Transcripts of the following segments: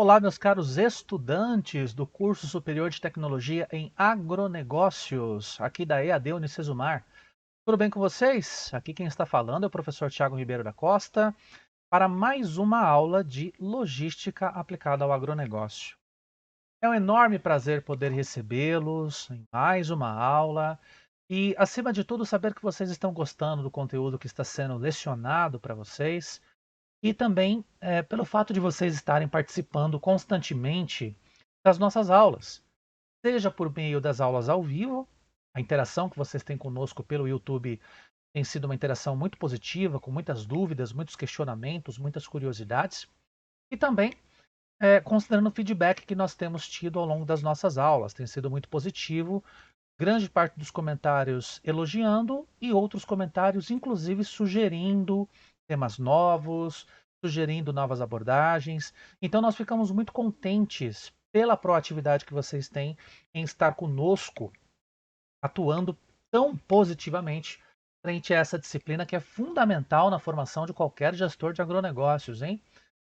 Olá, meus caros estudantes do curso superior de tecnologia em agronegócios, aqui da EAD Unicesumar. Tudo bem com vocês? Aqui quem está falando é o professor Tiago Ribeiro da Costa, para mais uma aula de logística aplicada ao agronegócio. É um enorme prazer poder recebê-los em mais uma aula e, acima de tudo, saber que vocês estão gostando do conteúdo que está sendo lecionado para vocês. E também, pelo fato de vocês estarem participando constantemente das nossas aulas, seja por meio das aulas ao vivo, a interação que vocês têm conosco pelo YouTube tem sido uma interação muito positiva, com muitas dúvidas, muitos questionamentos, muitas curiosidades, e também considerando o feedback que nós temos tido ao longo das nossas aulas, tem sido muito positivo, grande parte dos comentários elogiando e outros comentários, inclusive, sugerindo temas novos, sugerindo novas abordagens. Então, nós ficamos muito contentes pela proatividade que vocês têm em estar conosco, atuando tão positivamente frente a essa disciplina que é fundamental na formação de qualquer gestor de agronegócios, hein?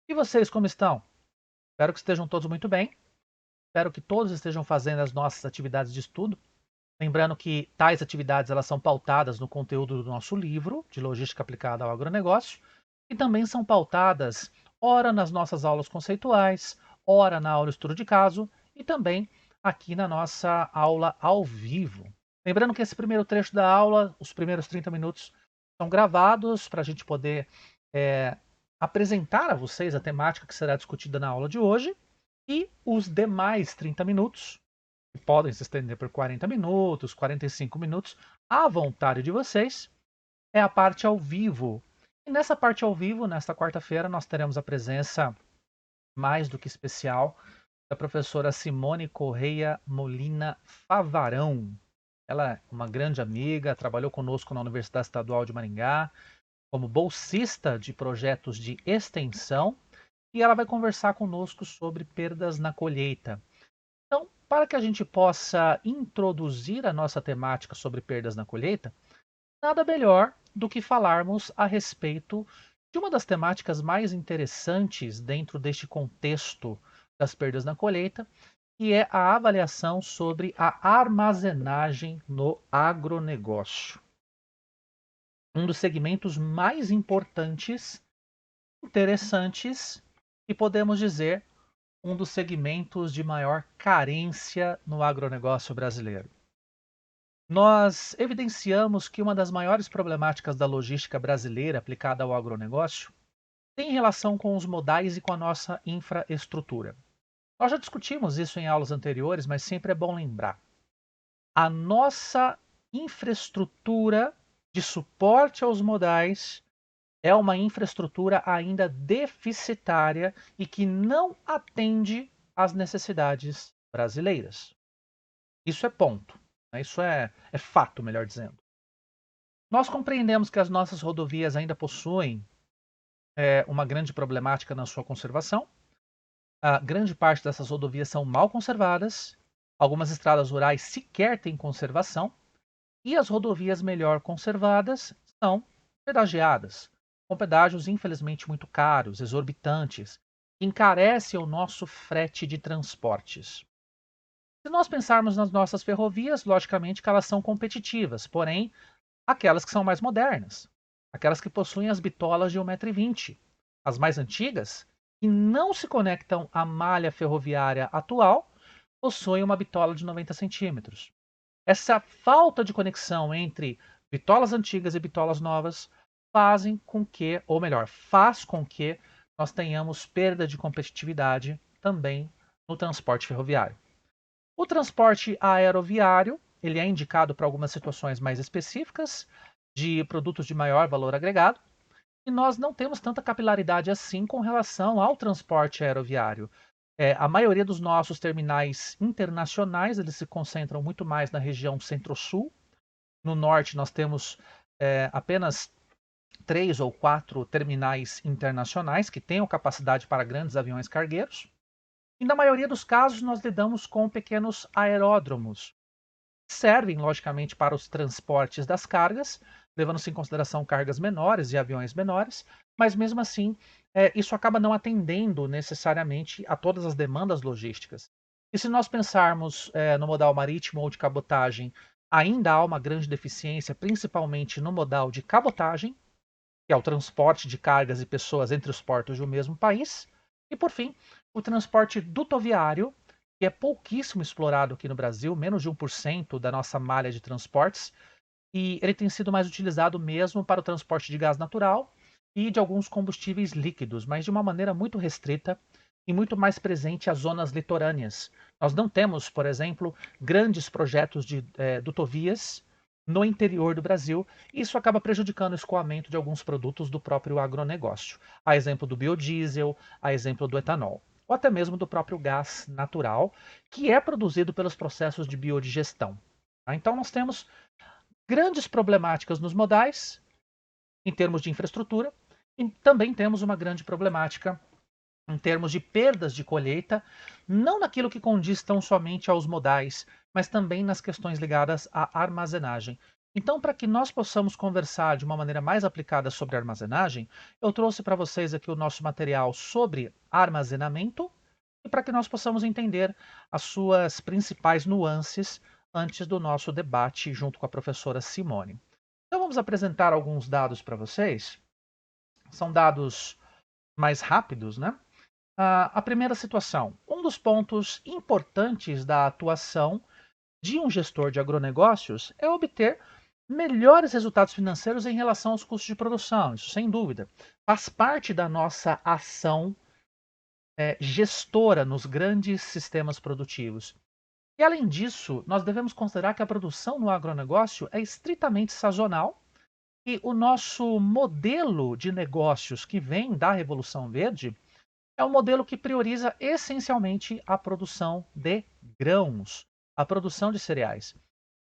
E vocês como estão? Espero que estejam todos muito bem. Espero que todos estejam fazendo as nossas atividades de estudo. Lembrando que tais atividades elas são pautadas no conteúdo do nosso livro de logística aplicada ao agronegócio e também são pautadas ora nas nossas aulas conceituais, ora na aula estudo de caso e também aqui na nossa aula ao vivo. Lembrando que esse primeiro trecho da aula, os primeiros 30 minutos, são gravados para a gente poder apresentar a vocês a temática que será discutida na aula de hoje e os demais 30 minutos que podem se estender por 40 minutos, 45 minutos, à vontade de vocês, é a parte ao vivo. E nessa parte ao vivo, nesta quarta-feira, nós teremos a presença mais do que especial da professora Simone Correia Molina Favarão. Ela é uma grande amiga, trabalhou conosco na Universidade Estadual de Maringá, como bolsista de projetos de extensão, e ela vai conversar conosco sobre perdas na colheita. Então, para que a gente possa introduzir a nossa temática sobre perdas na colheita, nada melhor do que falarmos a respeito de uma das temáticas mais interessantes dentro deste contexto das perdas na colheita, que é a avaliação sobre a armazenagem no agronegócio. Um dos segmentos mais importantes, interessantes e podemos dizer um dos segmentos de maior carência no agronegócio brasileiro. Nós evidenciamos que uma das maiores problemáticas da logística brasileira aplicada ao agronegócio tem relação com os modais e com a nossa infraestrutura. Nós já discutimos isso em aulas anteriores, mas sempre é bom lembrar. A nossa infraestrutura de suporte aos modais é uma infraestrutura ainda deficitária e que não atende às necessidades brasileiras. Isso é ponto, né? Isso é fato, melhor dizendo. Nós compreendemos que as nossas rodovias ainda possuem uma grande problemática na sua conservação. A grande parte dessas rodovias são mal conservadas, algumas estradas rurais sequer têm conservação, e as rodovias melhor conservadas são pedagiadas, com pedágios infelizmente muito caros, exorbitantes, que encarecem o nosso frete de transportes. Se nós pensarmos nas nossas ferrovias, logicamente que elas são competitivas, porém, aquelas que são mais modernas, aquelas que possuem as bitolas de 1,20 m, as mais antigas, que não se conectam à malha ferroviária atual, possuem uma bitola de 90 centímetros. Essa falta de conexão entre bitolas antigas e bitolas novas fazem com que, ou melhor, faz com que nós tenhamos perda de competitividade também no transporte ferroviário. O transporte aeroviário, ele é indicado para algumas situações mais específicas de produtos de maior valor agregado, e nós não temos tanta capilaridade assim com relação ao transporte aeroviário. A maioria dos nossos terminais internacionais, eles se concentram muito mais na região centro-sul. No norte nós temos apenas 3 ou 4 terminais internacionais que tenham capacidade para grandes aviões cargueiros. E na maioria dos casos nós lidamos com pequenos aeródromos. Servem, logicamente, para os transportes das cargas, levando-se em consideração cargas menores e aviões menores, mas mesmo assim isso acaba não atendendo necessariamente a todas as demandas logísticas. E se nós pensarmos no modal marítimo ou de cabotagem, ainda há uma grande deficiência, principalmente no modal de cabotagem, que é o transporte de cargas e pessoas entre os portos de um mesmo país. E, por fim, o transporte dutoviário, que é pouquíssimo explorado aqui no Brasil, menos de 1% da nossa malha de transportes, e ele tem sido mais utilizado mesmo para o transporte de gás natural e de alguns combustíveis líquidos, mas de uma maneira muito restrita e muito mais presente às zonas litorâneas. Nós não temos, por exemplo, grandes projetos de dutovias no interior do Brasil, e isso acaba prejudicando o escoamento de alguns produtos do próprio agronegócio. A exemplo do biodiesel, a exemplo do etanol, ou até mesmo do próprio gás natural, que é produzido pelos processos de biodigestão. Então nós temos grandes problemáticas nos modais, em termos de infraestrutura, e também temos uma grande problemática em termos de perdas de colheita, não naquilo que condiz tão somente aos modais, mas também nas questões ligadas à armazenagem. Então, para que nós possamos conversar de uma maneira mais aplicada sobre armazenagem, eu trouxe para vocês aqui o nosso material sobre armazenamento e para que nós possamos entender as suas principais nuances antes do nosso debate junto com a professora Simone. Então vamos apresentar alguns dados para vocês. São dados mais rápidos, né? A primeira situação. Um dos pontos importantes da atuação de um gestor de agronegócios é obter melhores resultados financeiros em relação aos custos de produção. Isso sem dúvida. Faz parte da nossa ação gestora nos grandes sistemas produtivos. E além disso, nós devemos considerar que a produção no agronegócio é estritamente sazonal e o nosso modelo de negócios que vem da Revolução Verde é um modelo que prioriza essencialmente a produção de grãos, a produção de cereais.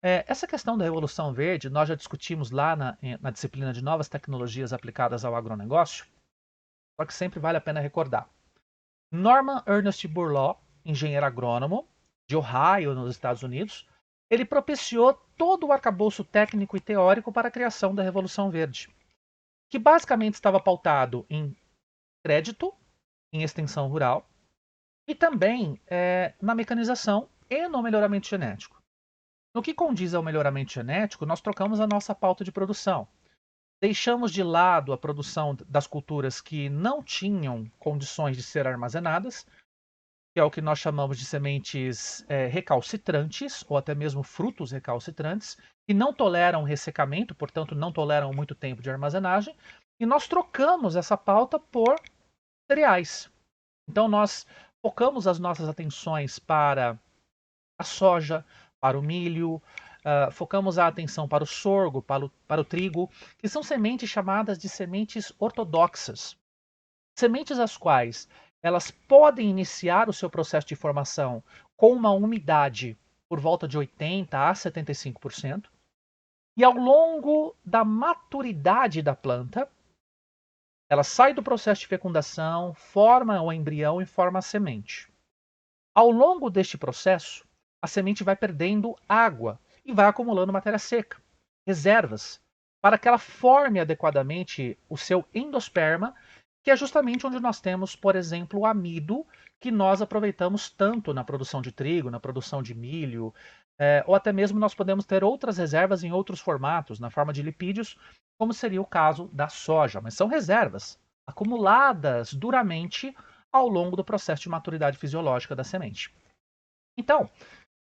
Essa questão da Revolução Verde nós já discutimos lá na disciplina de novas tecnologias aplicadas ao agronegócio, só que sempre vale a pena recordar. Norman Ernest Borlaug, engenheiro agrônomo de Ohio, nos Estados Unidos, ele propiciou todo o arcabouço técnico e teórico para a criação da Revolução Verde, que basicamente estava pautado em crédito, em extensão rural, e também na mecanização e no melhoramento genético. No que condiz ao melhoramento genético, nós trocamos a nossa pauta de produção. Deixamos de lado a produção das culturas que não tinham condições de ser armazenadas, que é o que nós chamamos de sementes recalcitrantes, ou até mesmo frutos recalcitrantes, que não toleram ressecamento, portanto não toleram muito tempo de armazenagem, e nós trocamos essa pauta por cereais. Então nós focamos as nossas atenções para a soja, para o milho, focamos a atenção para o sorgo, para o trigo, que são sementes chamadas de sementes ortodoxas. Sementes as quais elas podem iniciar o seu processo de formação com uma umidade por volta de 80 a 75%, e ao longo da maturidade da planta, ela sai do processo de fecundação, forma o embrião e forma a semente. Ao longo deste processo, a semente vai perdendo água e vai acumulando matéria seca, reservas, para que ela forme adequadamente o seu endosperma, que é justamente onde nós temos, por exemplo, o amido, que nós aproveitamos tanto na produção de trigo, na produção de milho, ou até mesmo nós podemos ter outras reservas em outros formatos, na forma de lipídios, como seria o caso da soja, mas são reservas acumuladas duramente ao longo do processo de maturidade fisiológica da semente. Então,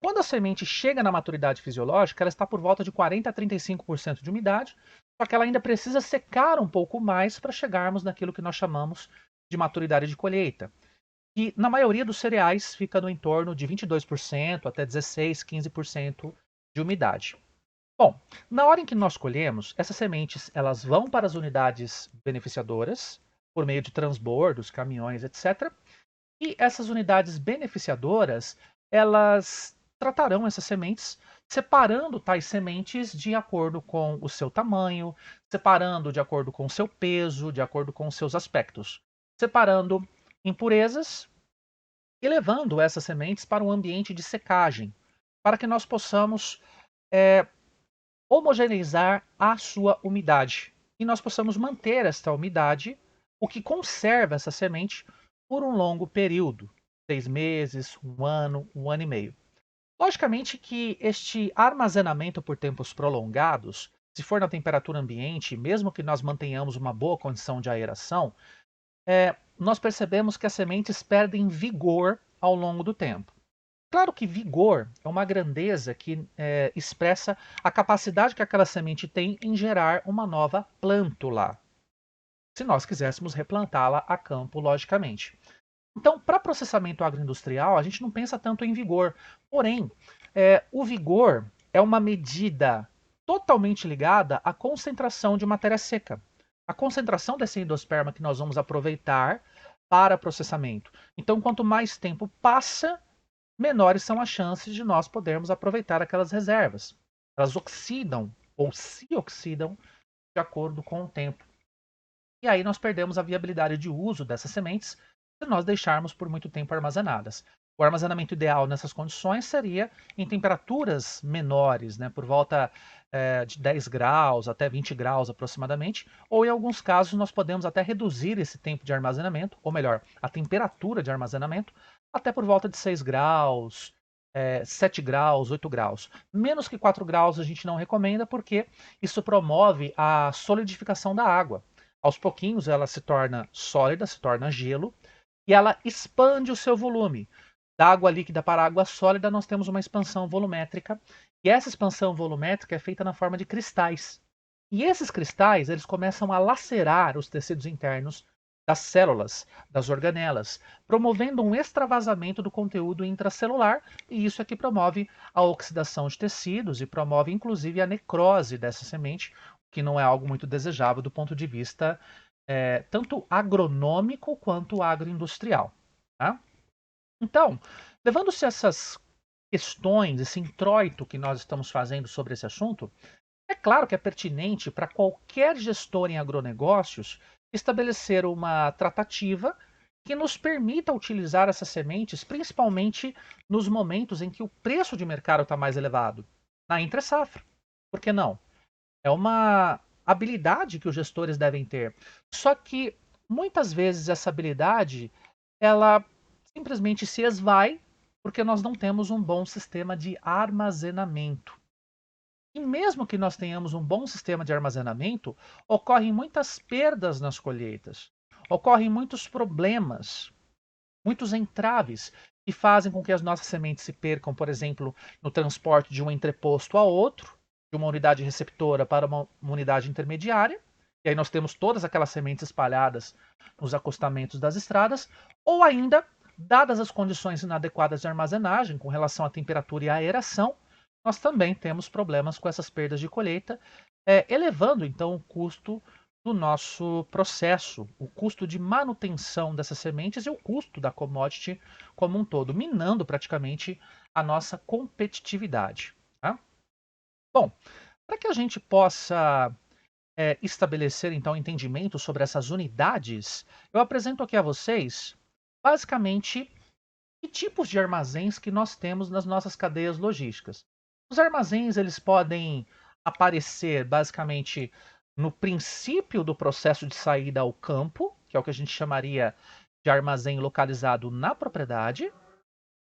quando a semente chega na maturidade fisiológica, ela está por volta de 40 a 35% de umidade, só que ela ainda precisa secar um pouco mais para chegarmos naquilo que nós chamamos de maturidade de colheita. E na maioria dos cereais fica no entorno de 22% até 16, 15% de umidade. Bom, na hora em que nós colhemos, essas sementes elas vão para as unidades beneficiadoras, por meio de transbordos, caminhões, etc. E essas unidades beneficiadoras, elas tratarão essas sementes, separando tais sementes de acordo com o seu tamanho, separando de acordo com o seu peso, de acordo com os seus aspectos, separando impurezas e levando essas sementes para um ambiente de secagem, para que nós possamos homogeneizar a sua umidade e nós possamos manter esta umidade o que conserva essa semente por um longo período, 6 meses, um ano e meio. Logicamente que este armazenamento por tempos prolongados, se for na temperatura ambiente, mesmo que nós mantenhamos uma boa condição de aeração, nós percebemos que as sementes perdem vigor ao longo do tempo. Claro que vigor é uma grandeza que expressa a capacidade que aquela semente tem em gerar uma nova plântula, se nós quiséssemos replantá-la a campo, logicamente. Então, para processamento agroindustrial, a gente não pensa tanto em vigor. Porém, o vigor é uma medida totalmente ligada à concentração de matéria seca. A concentração desse endosperma que nós vamos aproveitar para processamento. Então, quanto mais tempo passa, menores são as chances de nós podermos aproveitar aquelas reservas. Elas oxidam ou se oxidam de acordo com o tempo. E aí nós perdemos a viabilidade de uso dessas sementes se nós deixarmos por muito tempo armazenadas. O armazenamento ideal nessas condições seria em temperaturas menores, né, por volta de 10 graus até 20 graus aproximadamente, ou em alguns casos nós podemos até reduzir esse tempo de armazenamento, ou melhor, a temperatura de armazenamento, até por volta de 6 graus, 7 graus, 8 graus. Menos que 4 graus a gente não recomenda porque isso promove a solidificação da água. Aos pouquinhos ela se torna sólida, se torna gelo, e ela expande o seu volume. Da água líquida para a água sólida, nós temos uma expansão volumétrica, e essa expansão volumétrica é feita na forma de cristais. E esses cristais, eles começam a lacerar os tecidos internos das células, das organelas, promovendo um extravasamento do conteúdo intracelular, e isso é que promove a oxidação de tecidos e promove inclusive a necrose dessa semente, que não é algo muito desejável do ponto de vista tanto agronômico quanto agroindustrial. Tá? Então, levando-se essas questões, esse introito que nós estamos fazendo sobre esse assunto, é claro que é pertinente para qualquer gestor em agronegócios estabelecer uma tratativa que nos permita utilizar essas sementes, principalmente nos momentos em que o preço de mercado está mais elevado, na entre-safra. Por que não? É uma habilidade que os gestores devem ter. Só que muitas vezes essa habilidade ela simplesmente se esvai porque nós não temos um bom sistema de armazenamento. E mesmo que nós tenhamos um bom sistema de armazenamento, ocorrem muitas perdas nas colheitas, ocorrem muitos problemas, muitos entraves que fazem com que as nossas sementes se percam, por exemplo, no transporte de um entreposto a outro, de uma unidade receptora para uma unidade intermediária, e aí nós temos todas aquelas sementes espalhadas nos acostamentos das estradas, ou ainda, dadas as condições inadequadas de armazenagem com relação à temperatura e à aeração, nós também temos problemas com essas perdas de colheita, elevando então o custo do nosso processo, o custo de manutenção dessas sementes e o custo da commodity como um todo, minando praticamente a nossa competitividade. Tá? Bom, para que a gente possa estabelecer então entendimento sobre essas unidades, eu apresento aqui a vocês basicamente que tipos de armazéns que nós temos nas nossas cadeias logísticas. Os armazéns eles podem aparecer basicamente no princípio do processo de saída ao campo, que é o que a gente chamaria de armazém localizado na propriedade,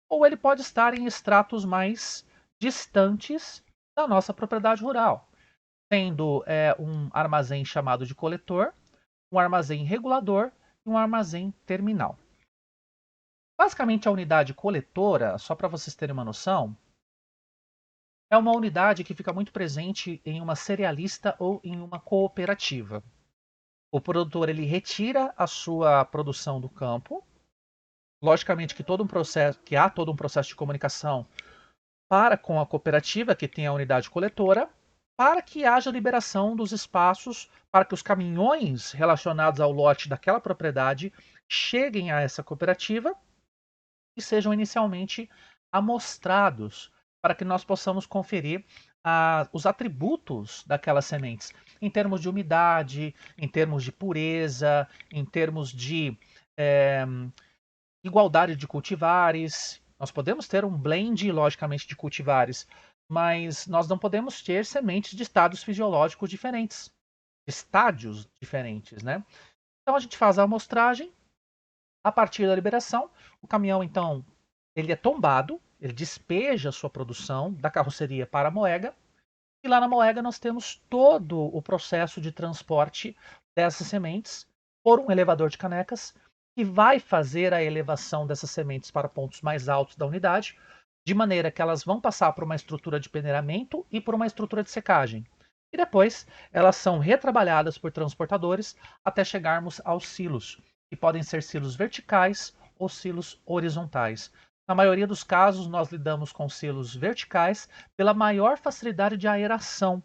ou ele pode estar em estratos mais distantes da nossa propriedade rural, sendo um armazém chamado de coletor, um armazém regulador e um armazém terminal. Basicamente, a unidade coletora, só para vocês terem uma noção, é uma unidade que fica muito presente em uma cerealista ou em uma cooperativa. O produtor ele retira a sua produção do campo. Logicamente que há todo um processo de comunicação para com a cooperativa que tem a unidade coletora, para que haja liberação dos espaços para que os caminhões relacionados ao lote daquela propriedade cheguem a essa cooperativa e sejam inicialmente amostrados para que nós possamos conferir os atributos daquelas sementes, em termos de umidade, em termos de pureza, em termos de igualdade de cultivares. Nós podemos ter um blend, logicamente, de cultivares, mas nós não podemos ter sementes de estados fisiológicos diferentes, estádios diferentes, né? Então a gente faz a amostragem, a partir da liberação, o caminhão então ele é tombado, ele despeja a sua produção da carroceria para a moega, e lá na moega nós temos todo o processo de transporte dessas sementes por um elevador de canecas, que vai fazer a elevação dessas sementes para pontos mais altos da unidade, de maneira que elas vão passar por uma estrutura de peneiramento e por uma estrutura de secagem. E depois elas são retrabalhadas por transportadores até chegarmos aos silos, que podem ser silos verticais ou silos horizontais. Na maioria dos casos, nós lidamos com silos verticais pela maior facilidade de aeração.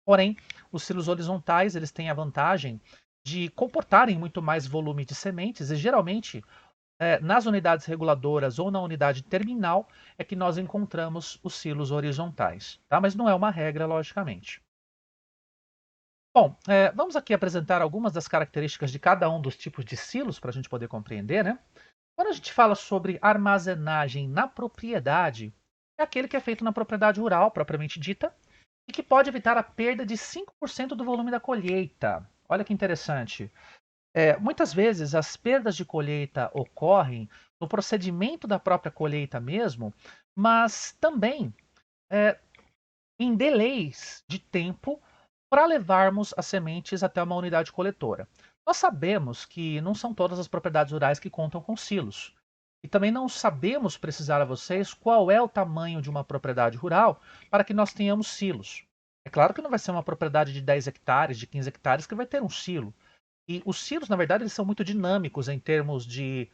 Porém, os silos horizontais eles têm a vantagem de comportarem muito mais volume de sementes e geralmente nas unidades reguladoras ou na unidade terminal é que nós encontramos os silos horizontais, tá? Mas não é uma regra, logicamente. Bom, vamos aqui apresentar algumas das características de cada um dos tipos de silos para a gente poder compreender, né? Quando a gente fala sobre armazenagem na propriedade, é aquele que é feito na propriedade rural, propriamente dita, e que pode evitar a perda de 5% do volume da colheita. Olha que interessante. Muitas vezes as perdas de colheita ocorrem no procedimento da própria colheita mesmo, mas também é, em delays de tempo para levarmos as sementes até uma unidade coletora. Nós sabemos que não são todas as propriedades rurais que contam com silos. E também não sabemos precisar a vocês qual é o tamanho de uma propriedade rural para que nós tenhamos silos. É claro que não vai ser uma propriedade de 10 hectares, de 15 hectares que vai ter um silo. E os silos, na verdade, eles são muito dinâmicos em termos de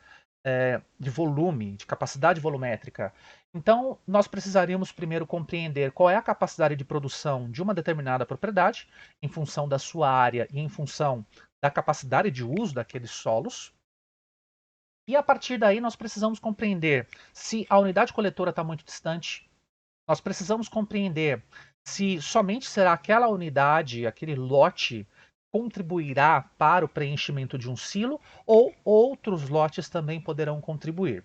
volume, de capacidade volumétrica. Então, nós precisaríamos primeiro compreender qual é a capacidade de produção de uma determinada propriedade, em função da sua área e em função da capacidade de uso daqueles solos. E a partir daí, nós precisamos compreender se a unidade coletora está muito distante. Nós precisamos compreender se somente será aquela unidade, aquele lote, contribuirá para o preenchimento de um silo ou outros lotes também poderão contribuir.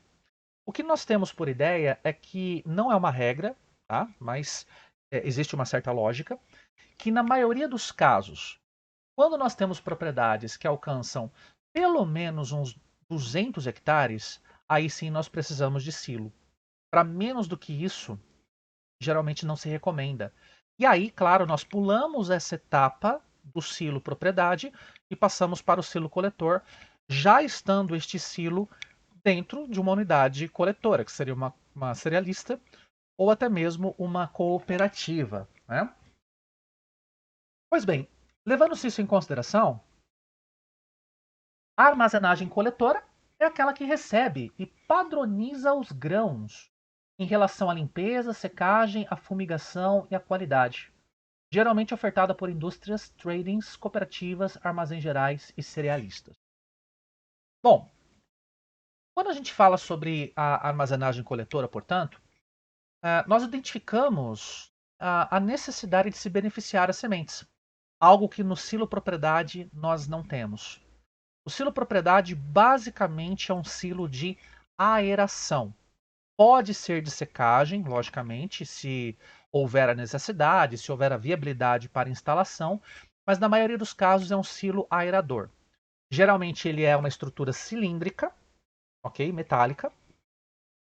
O que nós temos por ideia é que não é uma regra, tá? Mas existe uma certa lógica, que na maioria dos casos, quando nós temos propriedades que alcançam pelo menos uns 200 hectares, aí sim nós precisamos de silo. Para menos do que isso, geralmente não se recomenda. E aí, claro, nós pulamos essa etapa do silo propriedade e passamos para o silo coletor, já estando este silo dentro de uma unidade coletora, que seria uma cerealista ou até mesmo uma cooperativa, né? Pois bem, levando-se isso em consideração, a armazenagem coletora é aquela que recebe e padroniza os grãos em relação à limpeza, secagem, à fumigação e à qualidade, geralmente ofertada por indústrias, tradings, cooperativas, armazéns gerais e cerealistas. Bom, quando a gente fala sobre a armazenagem coletora, portanto, nós identificamos a necessidade de se beneficiar as sementes, algo que no silo propriedade nós não temos. O silo propriedade basicamente é um silo de aeração. Pode ser de secagem, logicamente, se houver a necessidade, se houver a viabilidade para instalação, mas na maioria dos casos é um silo aerador. Geralmente ele é uma estrutura cilíndrica, ok, metálica,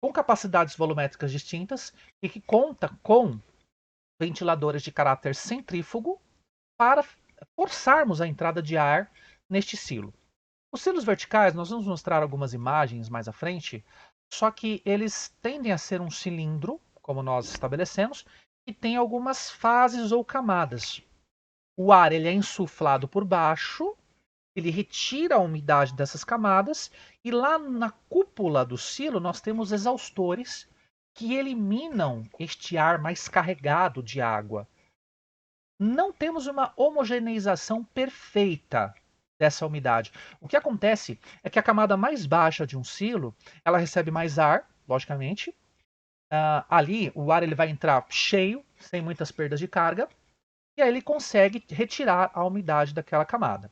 com capacidades volumétricas distintas e que conta com ventiladores de caráter centrífugo para forçarmos a entrada de ar neste silo. Os silos verticais, nós vamos mostrar algumas imagens mais à frente, só que eles tendem a ser um cilindro, como nós estabelecemos, e tem algumas fases ou camadas. O ar ele é insuflado por baixo, ele retira a umidade dessas camadas, e lá na cúpula do silo nós temos exaustores que eliminam este ar mais carregado de água. Não temos uma homogeneização perfeita dessa umidade. O que acontece é que a camada mais baixa de um silo, ela recebe mais ar, logicamente. Ali o ar ele vai entrar cheio, sem muitas perdas de carga, e aí ele consegue retirar a umidade daquela camada.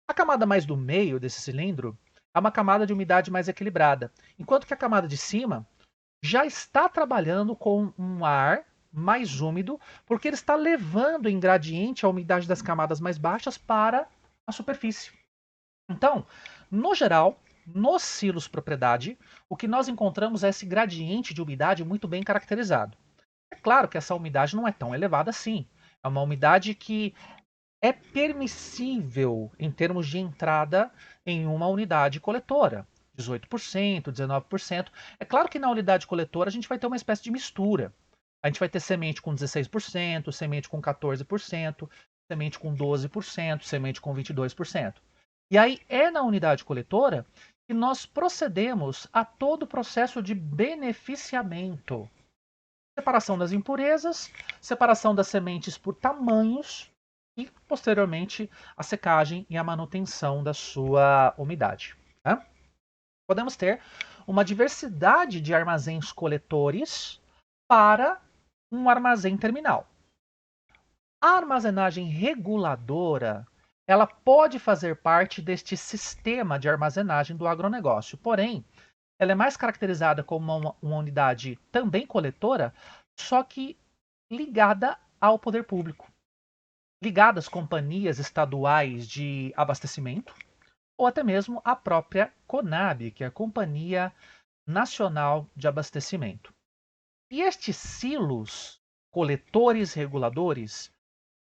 A camada mais do meio desse cilindro é uma camada de umidade mais equilibrada, enquanto que a camada de cima já está trabalhando com um ar mais úmido, porque ele está levando em gradiente a umidade das camadas mais baixas para a superfície. Então, no geral, nos silos propriedade, o que nós encontramos é esse gradiente de umidade muito bem caracterizado. É claro que essa umidade não é tão elevada assim. É uma umidade que é permissível em termos de entrada em uma unidade coletora. 18%, 19%. É claro que na unidade coletora a gente vai ter uma espécie de mistura. A gente vai ter semente com 16%, semente com 14%, semente com 12%, semente com 22%. E aí é na unidade coletora que nós procedemos a todo o processo de beneficiamento. Separação das impurezas, separação das sementes por tamanhos e, posteriormente, a secagem e a manutenção da sua umidade. Né? Podemos ter uma diversidade de armazéns coletores para um armazém terminal. A armazenagem reguladora, ela pode fazer parte deste sistema de armazenagem do agronegócio, porém, ela é mais caracterizada como uma unidade também coletora, só que ligada ao poder público, ligada às companhias estaduais de abastecimento, ou até mesmo à própria CONAB, que é a Companhia Nacional de Abastecimento. E estes silos, coletores reguladores,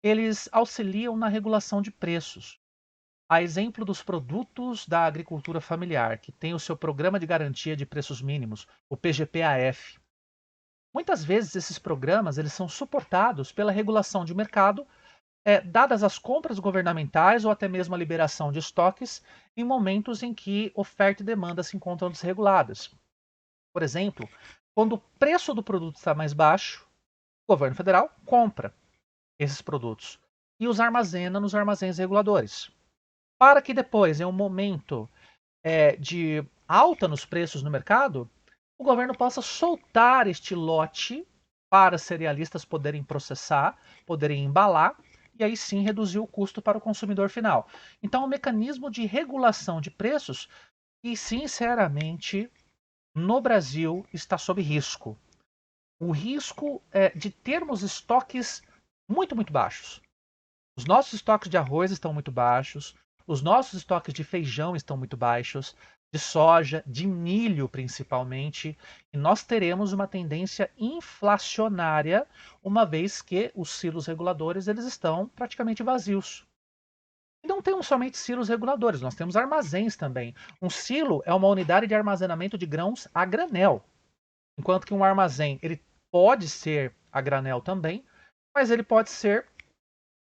eles auxiliam na regulação de preços. A exemplo dos produtos da agricultura familiar, que tem o seu Programa de Garantia de Preços Mínimos, o PGPAF. Muitas vezes esses programas eles são suportados pela regulação de mercado, dadas as compras governamentais ou até mesmo a liberação de estoques em momentos em que oferta e demanda se encontram desreguladas. Por exemplo, quando o preço do produto está mais baixo, o governo federal compra esses produtos e os armazena nos armazéns reguladores, para que depois, em um momento de alta nos preços no mercado, o governo possa soltar este lote para cerealistas poderem processar, poderem embalar e aí sim reduzir o custo para o consumidor final. Então, o mecanismo de regulação de preços, e sinceramente, no Brasil está sob risco. O risco é de termos estoques muito, muito baixos. Os nossos estoques de arroz estão muito baixos, os nossos estoques de feijão estão muito baixos, de soja, de milho principalmente, e nós teremos uma tendência inflacionária, uma vez que os silos reguladores eles estão praticamente vazios. E não temos somente silos reguladores, nós temos armazéns também. Um silo é uma unidade de armazenamento de grãos a granel, enquanto que um armazém ele pode ser a granel também, mas ele pode ser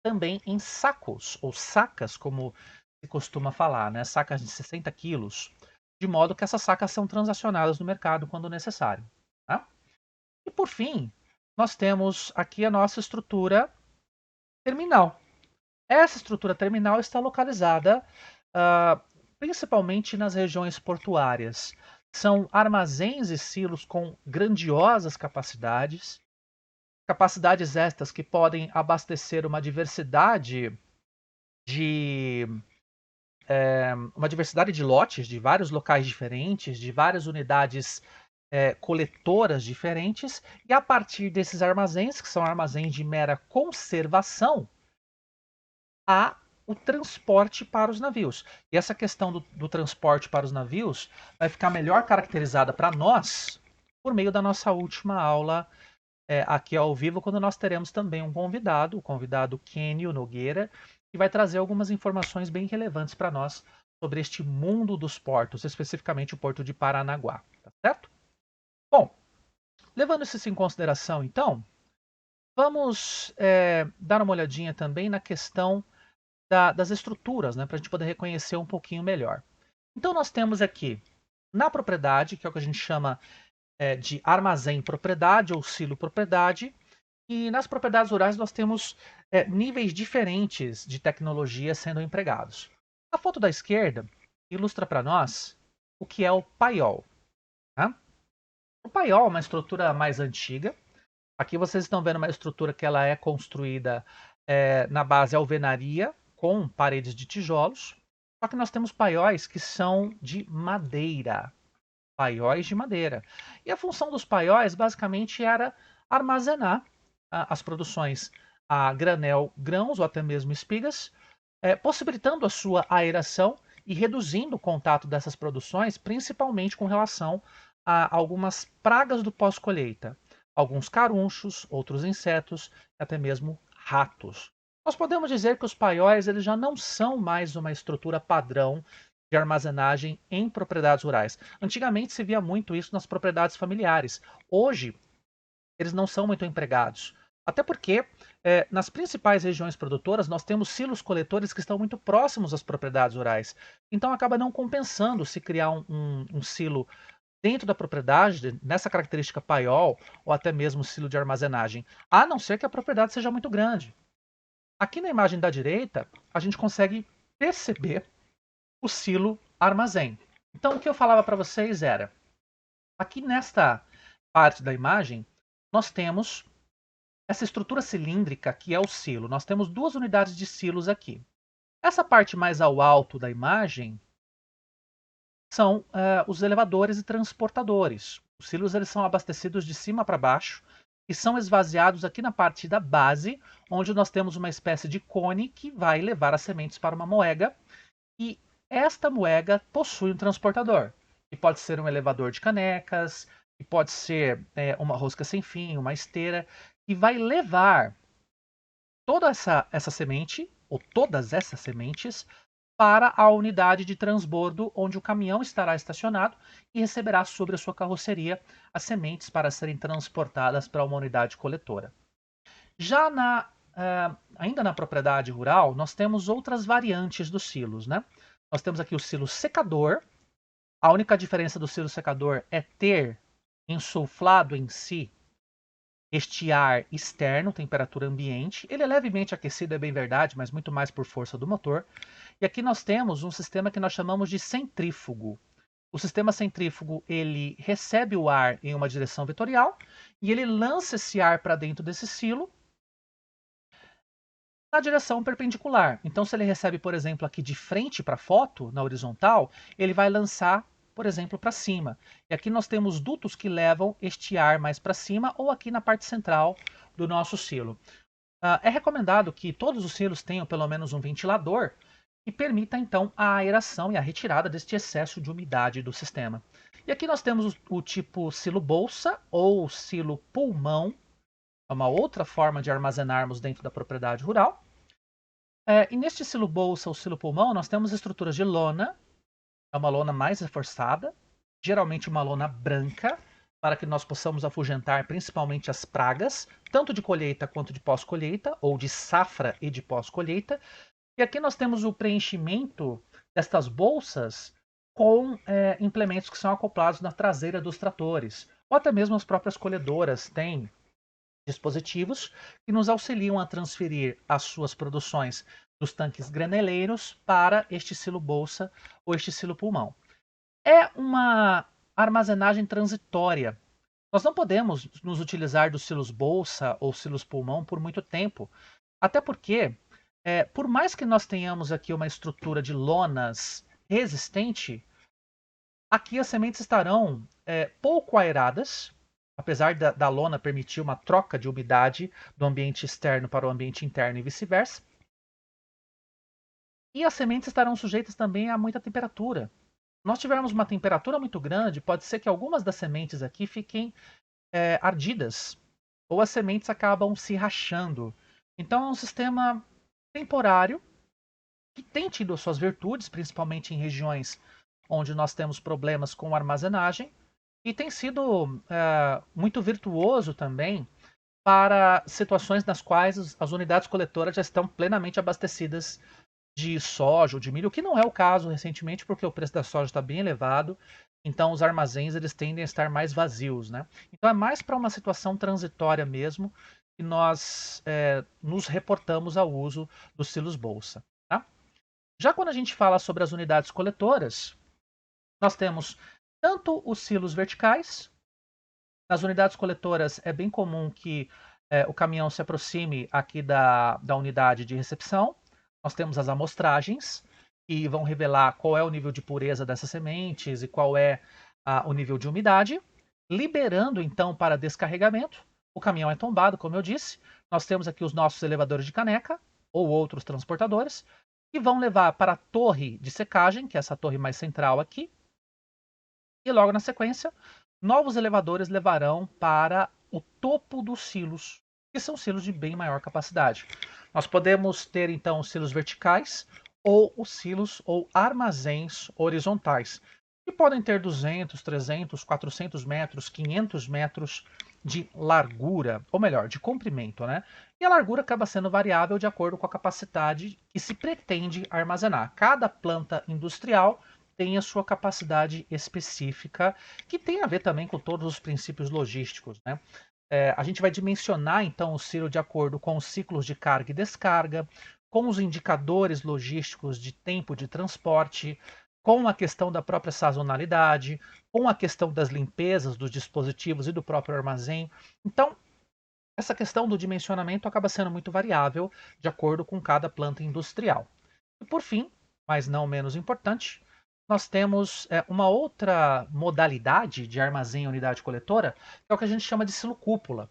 também em sacos, ou sacas, como se costuma falar, né? Sacas de 60 quilos, de modo que essas sacas são transacionadas no mercado quando necessário. Tá? E por fim, nós temos aqui a nossa estrutura terminal. Essa estrutura terminal está localizada principalmente nas regiões portuárias. São armazéns e silos com grandiosas capacidades, capacidades estas que podem abastecer de uma diversidade de lotes de vários locais diferentes, de várias unidades coletoras diferentes, e a partir desses armazéns, que são armazéns de mera conservação, há o transporte para os navios. E essa questão do transporte para os navios vai ficar melhor caracterizada para nós por meio da nossa última aula aqui ao vivo, quando nós teremos também um convidado, o convidado Kênio Nogueira, que vai trazer algumas informações bem relevantes para nós sobre este mundo dos portos, especificamente o porto de Paranaguá, tá certo? Bom, levando isso em consideração, então, vamos dar uma olhadinha também na questão das estruturas, né, para a gente poder reconhecer um pouquinho melhor. Então, nós temos aqui, na propriedade, que é o que a gente chama de armazém propriedade ou silo propriedade, e nas propriedades rurais nós temos níveis diferentes de tecnologia sendo empregados. A foto da esquerda ilustra para nós o que é o paiol. Tá? O paiol é uma estrutura mais antiga. Aqui vocês estão vendo uma estrutura que ela é construída na base alvenaria, com paredes de tijolos. Só que nós temos paióis que são de madeira. Paióis de madeira. E a função dos paióis basicamente era armazenar as produções a granel, grãos ou até mesmo espigas, possibilitando a sua aeração e reduzindo o contato dessas produções, principalmente com relação a algumas pragas do pós-colheita, alguns carunchos, outros insetos, até mesmo ratos. Nós podemos dizer que os paióis eles já não são mais uma estrutura padrão de armazenagem em propriedades rurais. Antigamente se via muito isso nas propriedades familiares. Hoje, eles não são muito empregados. Até porque, nas principais regiões produtoras, nós temos silos coletores que estão muito próximos às propriedades rurais. Então, acaba não compensando se criar um silo dentro da propriedade, nessa característica paiol, ou até mesmo silo de armazenagem, a não ser que a propriedade seja muito grande. Aqui na imagem da direita, a gente consegue perceber o silo armazém. Então, o que eu falava para vocês era, aqui nesta parte da imagem, nós temos essa estrutura cilíndrica que é o silo. Nós temos duas unidades de silos aqui. Essa parte mais ao alto da imagem são os elevadores e transportadores. Os silos eles são abastecidos de cima para baixo e são esvaziados aqui na parte da base, onde nós temos uma espécie de cone que vai levar as sementes para uma moega. E esta moega possui um transportador, que pode ser um elevador de canecas, que pode ser uma rosca sem fim, uma esteira, que vai levar toda essa semente, ou todas essas sementes, para a unidade de transbordo, onde o caminhão estará estacionado e receberá sobre a sua carroceria as sementes para serem transportadas para uma unidade coletora. Já ainda na propriedade rural, nós temos outras variantes dos silos, né? Nós temos aqui o silo secador. A única diferença do silo secador é ter insuflado em si este ar externo, temperatura ambiente. Ele é levemente aquecido, é bem verdade, mas muito mais por força do motor. E aqui nós temos um sistema que nós chamamos de centrífugo. O sistema centrífugo ele recebe o ar em uma direção vetorial e ele lança esse ar para dentro desse silo na direção perpendicular. Então, se ele recebe, por exemplo, aqui de frente para a foto, na horizontal, ele vai lançar, por exemplo, para cima. E aqui nós temos dutos que levam este ar mais para cima ou aqui na parte central do nosso silo. É recomendado que todos os silos tenham pelo menos um ventilador que permita, então, a aeração e a retirada deste excesso de umidade do sistema. E aqui nós temos o tipo silo bolsa ou silo pulmão, é uma outra forma de armazenarmos dentro da propriedade rural. E neste silo bolsa ou silo pulmão, nós temos estruturas de lona, é uma lona mais reforçada, geralmente uma lona branca, para que nós possamos afugentar principalmente as pragas, tanto de colheita quanto de pós-colheita, ou de safra e de pós-colheita. E aqui nós temos o preenchimento destas bolsas com implementos que são acoplados na traseira dos tratores, ou até mesmo as próprias colhedoras têm dispositivos que nos auxiliam a transferir as suas produções dos tanques graneleiros para este silo bolsa ou este silo pulmão. É uma armazenagem transitória. Nós não podemos nos utilizar dos silos bolsa ou silos pulmão por muito tempo, até porque, por mais que nós tenhamos aqui uma estrutura de lonas resistente, aqui as sementes estarão pouco aeradas, apesar da lona permitir uma troca de umidade do ambiente externo para o ambiente interno e vice-versa. E as sementes estarão sujeitas também a muita temperatura. Se nós tivermos uma temperatura muito grande, pode ser que algumas das sementes aqui fiquem ardidas, ou as sementes acabam se rachando. Então é um sistema temporário que tem tido suas virtudes, principalmente em regiões onde nós temos problemas com armazenagem, e tem sido muito virtuoso também para situações nas quais as unidades coletoras já estão plenamente abastecidas de soja ou de milho, o que não é o caso recentemente, porque o preço da soja está bem elevado, então os armazéns eles tendem a estar mais vazios, né? Então é mais para uma situação transitória mesmo que nós nos reportamos ao uso dos silos bolsa. Tá? Já quando a gente fala sobre as unidades coletoras, nós temos tanto os silos verticais. Nas unidades coletoras é bem comum que o caminhão se aproxime aqui da unidade de recepção. Nós temos as amostragens, que vão revelar qual é o nível de pureza dessas sementes e qual é o nível de umidade. Liberando então para descarregamento, o caminhão é tombado, como eu disse. Nós temos aqui os nossos elevadores de caneca ou outros transportadores. que vão levar para a torre de secagem, que é essa torre mais central aqui, e logo na sequência, novos elevadores levarão para o topo dos silos, que são silos de bem maior capacidade. Nós podemos ter então os silos verticais ou os silos ou armazéns horizontais, que podem ter 200, 300, 400 metros, 500 metros de largura, ou melhor, de comprimento, né? E a largura acaba sendo variável de acordo com a capacidade que se pretende armazenar. Cada planta industrial tem a sua capacidade específica, que tem a ver também com todos os princípios logísticos, né? A gente vai dimensionar então o silo de acordo com os ciclos de carga e descarga, com os indicadores logísticos de tempo de transporte, com a questão da própria sazonalidade, com a questão das limpezas dos dispositivos e do próprio armazém. Então, essa questão do dimensionamento acaba sendo muito variável de acordo com cada planta industrial. E por fim, mas não menos importante, nós temos uma outra modalidade de armazém e unidade coletora, que é o que a gente chama de silo cúpula.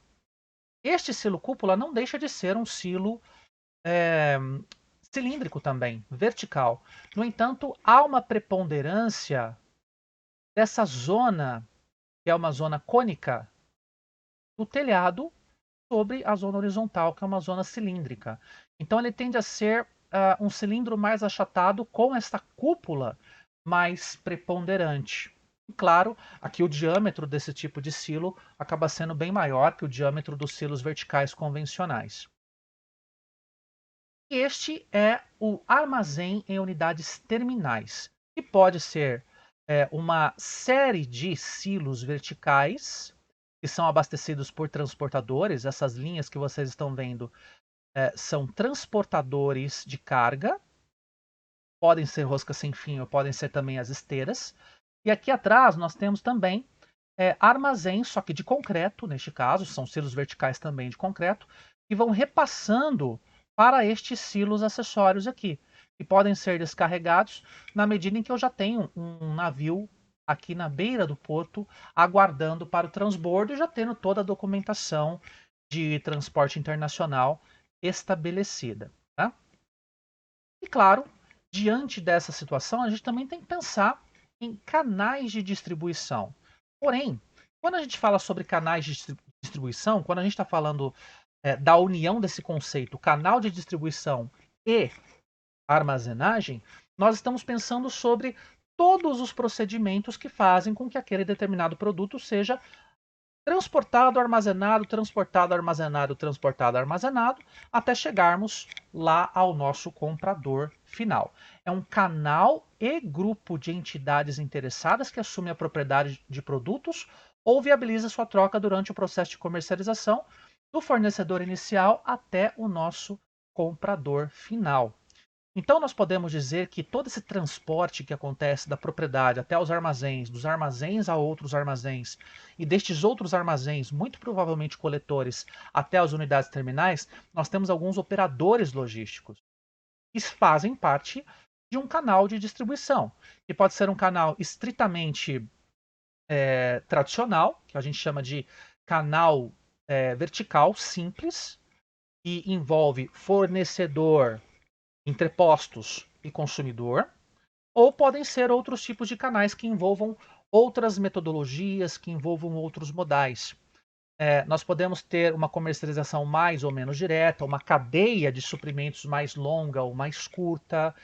Este silo cúpula não deixa de ser um silo cilíndrico também, vertical. No entanto, há uma preponderância dessa zona, que é uma zona cônica, do telhado sobre a zona horizontal, que é uma zona cilíndrica. Então ele tende a ser um cilindro mais achatado com esta cúpula mais preponderante. E claro, aqui o diâmetro desse tipo de silo acaba sendo bem maior que o diâmetro dos silos verticais convencionais. E este é o armazém em unidades terminais, que pode ser uma série de silos verticais que são abastecidos por transportadores. Essas linhas que vocês estão vendo são transportadores de carga, podem ser roscas sem fim ou podem ser também as esteiras. E aqui atrás nós temos também armazéns, só que de concreto, neste caso, são silos verticais também de concreto, que vão repassando para estes silos acessórios aqui, que podem ser descarregados na medida em que eu já tenho um navio aqui na beira do porto, aguardando para o transbordo e já tendo toda a documentação de transporte internacional estabelecida. Tá? E claro, diante dessa situação, a gente também tem que pensar em canais de distribuição. Porém, quando a gente fala sobre canais de distribuição, quando a gente está falando da união desse conceito, canal de distribuição e armazenagem, nós estamos pensando sobre todos os procedimentos que fazem com que aquele determinado produto seja transportado, armazenado, transportado, armazenado, transportado, armazenado, até chegarmos lá ao nosso comprador final. É um canal e grupo de entidades interessadas que assume a propriedade de produtos ou viabiliza sua troca durante o processo de comercialização do fornecedor inicial até o nosso comprador final. Então, nós podemos dizer que todo esse transporte que acontece da propriedade até os armazéns, dos armazéns a outros armazéns, e destes outros armazéns, muito provavelmente coletores, até as unidades terminais, nós temos alguns operadores logísticos que fazem parte de um canal de distribuição, que pode ser um canal estritamente tradicional, que a gente chama de canal vertical simples, que envolve fornecedor, entrepostos e consumidor, ou podem ser outros tipos de canais que envolvam outras metodologias, que envolvam outros modais. Nós podemos ter uma comercialização mais ou menos direta, uma cadeia de suprimentos mais longa ou mais curta.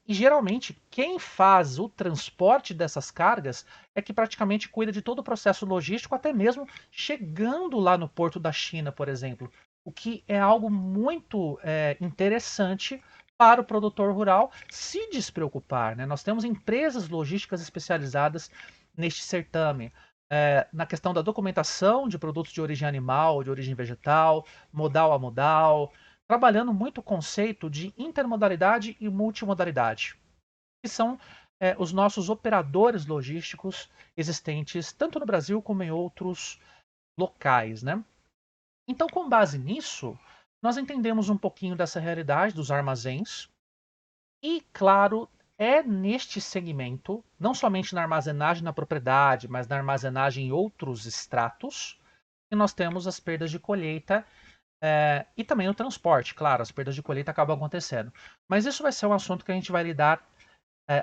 E geralmente quem faz o transporte dessas cargas é que praticamente cuida de todo o processo logístico, até mesmo chegando lá no porto da China, por exemplo, o que é algo muito interessante para o produtor rural se despreocupar. Né? Nós temos empresas logísticas especializadas neste certame. Na questão da documentação de produtos de origem animal, de origem vegetal, modal a modal, trabalhando muito o conceito de intermodalidade e multimodalidade, que são os nossos operadores logísticos existentes tanto no Brasil como em outros locais. Né? Então, com base nisso, nós entendemos um pouquinho dessa realidade dos armazéns e, claro, é neste segmento, não somente na armazenagem na propriedade, mas na armazenagem em outros estratos, que nós temos as perdas de colheita E também o transporte, claro, as perdas de colheita acabam acontecendo. Mas isso vai ser um assunto que a gente vai lidar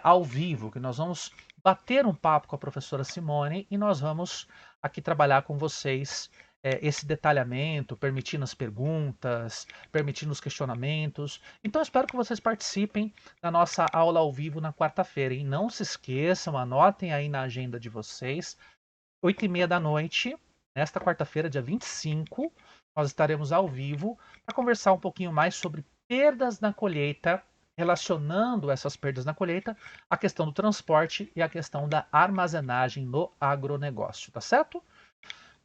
ao vivo, que nós vamos bater um papo com a professora Simone e nós vamos aqui trabalhar com vocês esse detalhamento, permitindo as perguntas, permitindo os questionamentos. Então, eu espero que vocês participem da nossa aula ao vivo na quarta-feira. E não se esqueçam, anotem aí na agenda de vocês, 8h30 da noite, nesta quarta-feira, dia 25, nós estaremos ao vivo para conversar um pouquinho mais sobre perdas na colheita, relacionando essas perdas na colheita à questão do transporte e à questão da armazenagem no agronegócio, tá certo?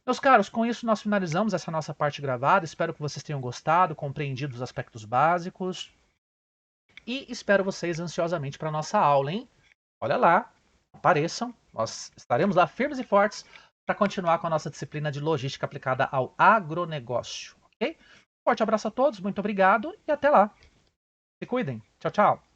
Meus caros, com isso nós finalizamos essa nossa parte gravada. Espero que vocês tenham gostado, compreendido os aspectos básicos e espero vocês ansiosamente para a nossa aula, hein? Olha lá, apareçam, nós estaremos lá firmes e fortes para continuar com a nossa disciplina de logística aplicada ao agronegócio, ok? Forte abraço a todos, muito obrigado e até lá. Se cuidem. Tchau, tchau.